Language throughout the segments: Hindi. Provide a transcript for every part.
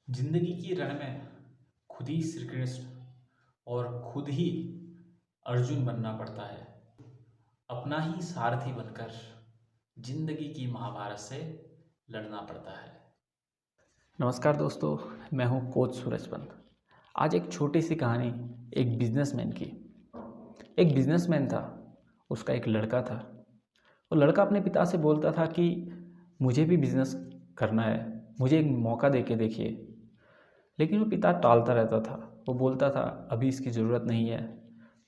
जिंदगी की रण में खुद ही श्री कृष्ण और खुद ही अर्जुन बनना पड़ता है। अपना ही सारथी बनकर जिंदगी की महाभारत से लड़ना पड़ता है। नमस्कार दोस्तों, मैं हूं कोच सूरजपंत। आज एक छोटी सी कहानी एक बिजनेसमैन की। एक बिजनेसमैन था, उसका एक लड़का था। वो लड़का अपने पिता से बोलता था कि मुझे भी बिजनेस करना है, मुझे एक मौका दे के देखिए। लेकिन वो पिता टालता रहता था। वो बोलता था अभी इसकी ज़रूरत नहीं है,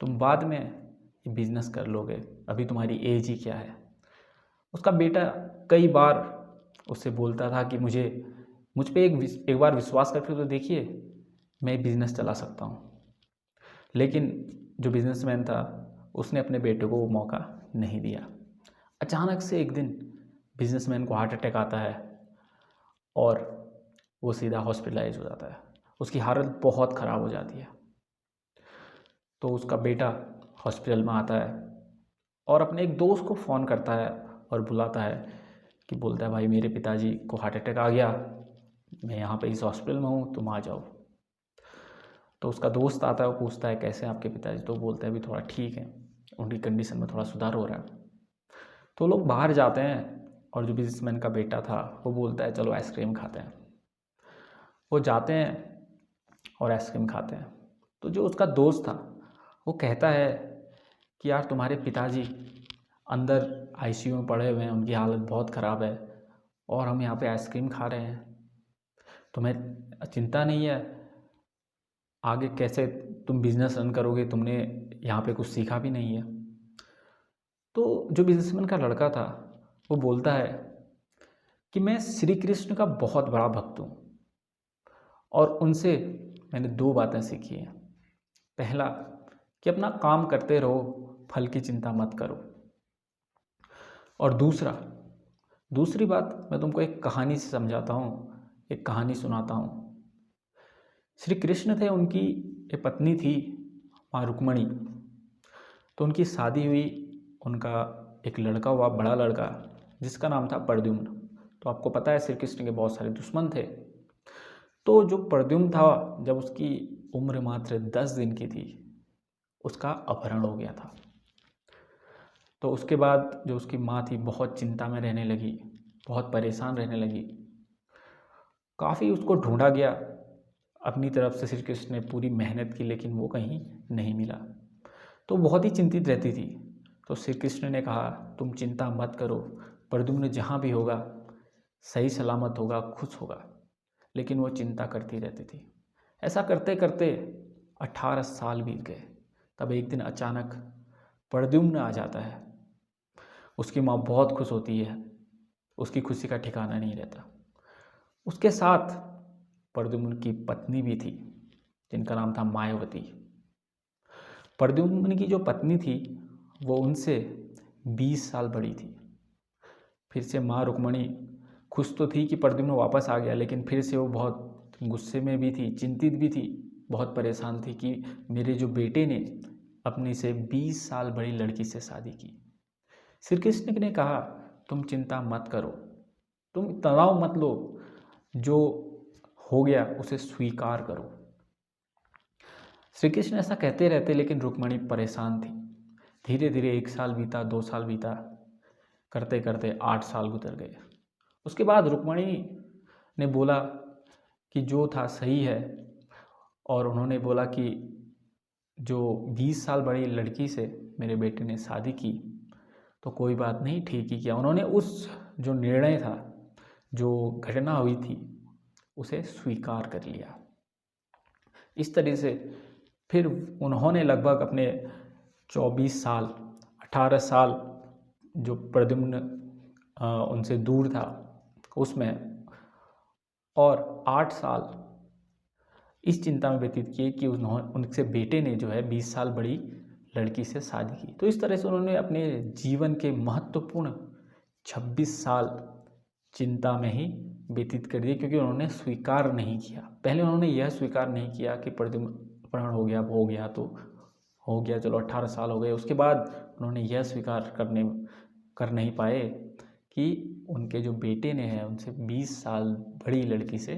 तुम बाद में ये बिज़नेस कर लोगे, अभी तुम्हारी एज ही क्या है। उसका बेटा कई बार उससे बोलता था कि मुझ पे एक बार विश्वास करके तो देखिए, मैं बिज़नेस चला सकता हूँ। लेकिन जो बिजनेसमैन था उसने अपने बेटे को वो मौका नहीं दिया। अचानक से एक दिन बिजनेसमैन को हार्ट अटैक आता है और वो सीधा हॉस्पिटलाइज हो जाता है। उसकी हालत बहुत ख़राब हो जाती है। तो उसका बेटा हॉस्पिटल में आता है और अपने एक दोस्त को फ़ोन करता है और बुलाता है कि बोलता है भाई मेरे पिताजी को हार्ट अटैक आ गया, मैं यहाँ पे इस हॉस्पिटल में हूँ, तुम आ जाओ। तो उसका दोस्त आता है, वो पूछता है कैसे हैं आपके पिताजी। तो बोलते हैं अभी थोड़ा ठीक है, उनकी कंडीशन में थोड़ा सुधार हो रहा है। तो लोग बाहर जाते हैं और जो बिजनेसमैन का बेटा था वो बोलता है चलो आइसक्रीम खाते हैं। वो जाते हैं और आइसक्रीम खाते हैं। तो जो उसका दोस्त था वो कहता है कि यार तुम्हारे पिताजी अंदर आईसीयू में पड़े हुए हैं, उनकी हालत बहुत ख़राब है और हम यहाँ पे आइसक्रीम खा रहे हैं। तुम्हें चिंता नहीं है आगे कैसे तुम बिज़नेस रन करोगे, तुमने यहाँ पे कुछ सीखा भी नहीं है। तो जो बिजनेसमैन का लड़का था वो बोलता है कि मैं श्री कृष्ण का बहुत बड़ा भक्त हूँ और उनसे मैंने दो बातें सीखी हैं। पहला कि अपना काम करते रहो, फल की चिंता मत करो। और दूसरी बात मैं तुमको एक कहानी से समझाता हूँ, एक कहानी सुनाता हूँ। श्री कृष्ण थे, उनकी एक पत्नी थी माँ रुक्मणी। तो उनकी शादी हुई, उनका एक लड़का हुआ, बड़ा लड़का, जिसका नाम था प्रद्युम्न। तो आपको पता है श्री कृष्ण के बहुत सारे दुश्मन थे। तो जो प्रद्युम्न था, जब उसकी उम्र मात्र 10 दिन की थी उसका अपहरण हो गया था। तो उसके बाद जो उसकी माँ थी बहुत चिंता में रहने लगी, बहुत परेशान रहने लगी। काफ़ी उसको ढूंढा गया, अपनी तरफ से श्री कृष्ण ने पूरी मेहनत की, लेकिन वो कहीं नहीं मिला। तो बहुत ही चिंतित रहती थी। तो श्री कृष्ण ने कहा तुम चिंता मत करो, प्रद्युम्न जहाँ भी होगा सही सलामत होगा, खुश होगा। लेकिन वो चिंता करती रहती थी। ऐसा करते करते 18 साल बीत गए। तब एक दिन अचानक प्रद्युम्न आ जाता है। उसकी माँ बहुत खुश होती है, उसकी खुशी का ठिकाना नहीं रहता। उसके साथ प्रद्युम्न की पत्नी भी थी जिनका नाम था मायावती। प्रद्युम्न की जो पत्नी थी वो उनसे 20 साल बड़ी थी। फिर से माँ रुक्मणी खुश तो थी कि प्रद्युम्न वापस आ गया, लेकिन फिर से वो बहुत गुस्से में भी थी, चिंतित भी थी, बहुत परेशान थी कि मेरे जो बेटे ने अपनी से 20 साल बड़ी लड़की से शादी की। श्री कृष्ण ने कहा तुम चिंता मत करो, तुम तनाव मत लो, जो हो गया उसे स्वीकार करो। श्री कृष्ण ऐसा कहते रहते, लेकिन रुक्मणी परेशान थी। धीरे धीरे 1 साल बीता, 2 साल बीता, करते करते 8 साल गुजर गए। उसके बाद रुक्मणी ने बोला कि जो था सही है, और उन्होंने बोला कि जो 20 साल बड़ी लड़की से मेरे बेटे ने शादी की तो कोई बात नहीं, ठीक ही किया। उन्होंने उस जो निर्णय था, जो घटना हुई थी, उसे स्वीकार कर लिया। इस तरह से फिर उन्होंने लगभग अपने 24 साल, 18 साल जो प्रद्युम्न उनसे दूर था उसमें, और 8 साल इस चिंता में व्यतीत किए कि उनसे बेटे ने जो है 20 साल बड़ी लड़की से शादी की। तो इस तरह से उन्होंने अपने जीवन के महत्वपूर्ण 26 साल चिंता में ही व्यतीत कर दिए, क्योंकि उन्होंने स्वीकार नहीं किया। पहले उन्होंने यह स्वीकार नहीं किया कि प्रद्युम्न अपहरण हो गया तो हो गया, चलो 18 साल हो गए। उसके बाद उन्होंने यह स्वीकार कर नहीं पाए कि उनके जो बेटे ने है उनसे 20 साल बड़ी लड़की से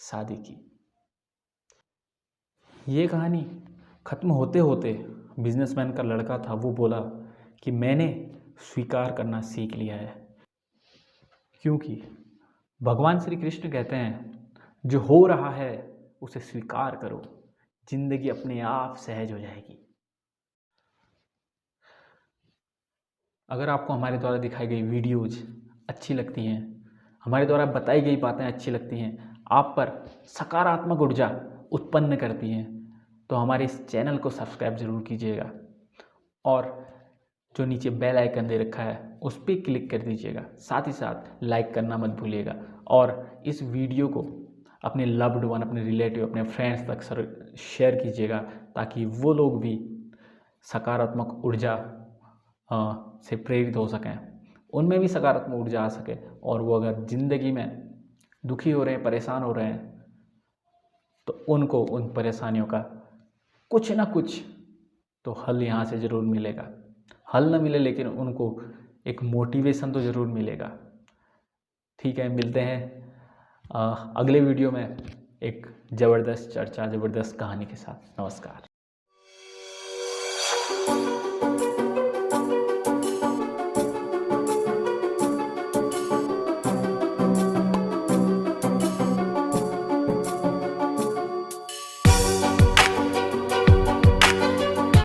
शादी की। ये कहानी ख़त्म होते होते बिजनेसमैन का लड़का था, वो बोला कि मैंने स्वीकार करना सीख लिया है, क्योंकि भगवान श्री कृष्ण कहते हैं जो हो रहा है उसे स्वीकार करो, जिंदगी अपने आप सहज हो जाएगी। अगर आपको हमारे द्वारा दिखाई गई वीडियोज़ अच्छी लगती हैं, हमारे द्वारा बताई गई बातें अच्छी लगती हैं, आप पर सकारात्मक ऊर्जा उत्पन्न करती हैं, तो हमारे इस चैनल को सब्सक्राइब ज़रूर कीजिएगा और जो नीचे बेल आइकन दे रखा है उस पर क्लिक कर दीजिएगा। साथ ही साथ लाइक करना मत भूलिएगा और इस वीडियो को अपने लव्ड वन, अपने रिलेटिव, अपने फ्रेंड्स तक शेयर कीजिएगा, ताकि वो लोग भी सकारात्मक ऊर्जा से प्रेरित हो सकें, उनमें भी सकारात्मक ऊर्जा आ सके, और वो अगर ज़िंदगी में दुखी हो रहे हैं, परेशान हो रहे हैं, तो उनको उन परेशानियों का कुछ ना कुछ तो हल यहाँ से ज़रूर मिलेगा। हल ना मिले लेकिन उनको एक मोटिवेशन तो ज़रूर मिलेगा। ठीक है, मिलते हैं अगले वीडियो में एक ज़बरदस्त चर्चा, ज़बरदस्त कहानी के साथ। नमस्कार।